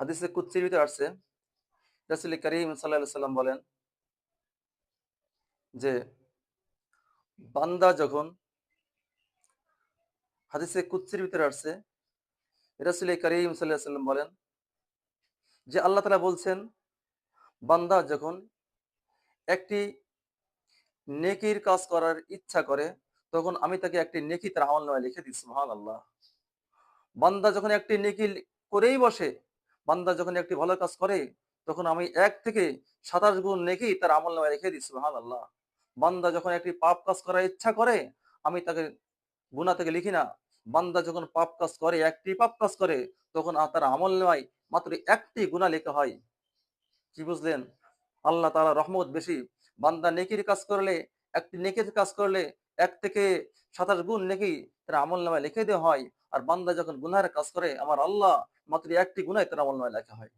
হাদিসে কুদসির ভিতরে আসছে, রাসূল করিম সাল্লাল্লাহু আলাইহি সাল্লাম বলেন যে বান্দা যখন, হাদিসে কুদসির ভিতরে আসছে, রাসূল করিম সাল্লাল্লাহু আলাইহি সাল্লাম বলেন যে আল্লাহ তাআলা বলছেন, বান্দা যখন একটি নেকির কাজ করার ইচ্ছা করে, তখন আমি তাকে একটি নেকি তার আমলনামায় লিখে দিই। সুবহানাল্লাহ। বান্দা যখন একটি নেকি করেই বসে, বান্দা যখন একটি ভালো কাজ করে, তখন আমি ১ থেকে ২৭ গুণ নেকি তার আমলনামায় রেখে দিই। সুবহানাল্লাহ। বান্দা যখন একটি পাপ কাজ করার ইচ্ছা করে, আমি তাকে গুনাহ থেকে লিখি না। বান্দা যখন পাপ কাজ করে, একটি পাপ কাজ করে, তখন তার আমলনামায় মাত্র একটি গুনাহ লেখা হয়। কি বুঝলেন? আল্লাহ তাআলার রহমত বেশি। বান্দা নেকির কাজ করলে, একটি নেকির কাজ করলে ১ থেকে ২৭ গুণ নেকি তার আমলনামায় লিখে দেওয়া হয়। আর বান্দা যখন গুনাহের কাজ করে, আমার আল্লাহ মাত্র একটি গুনাহ তার আমলনামায় লেখা হয়।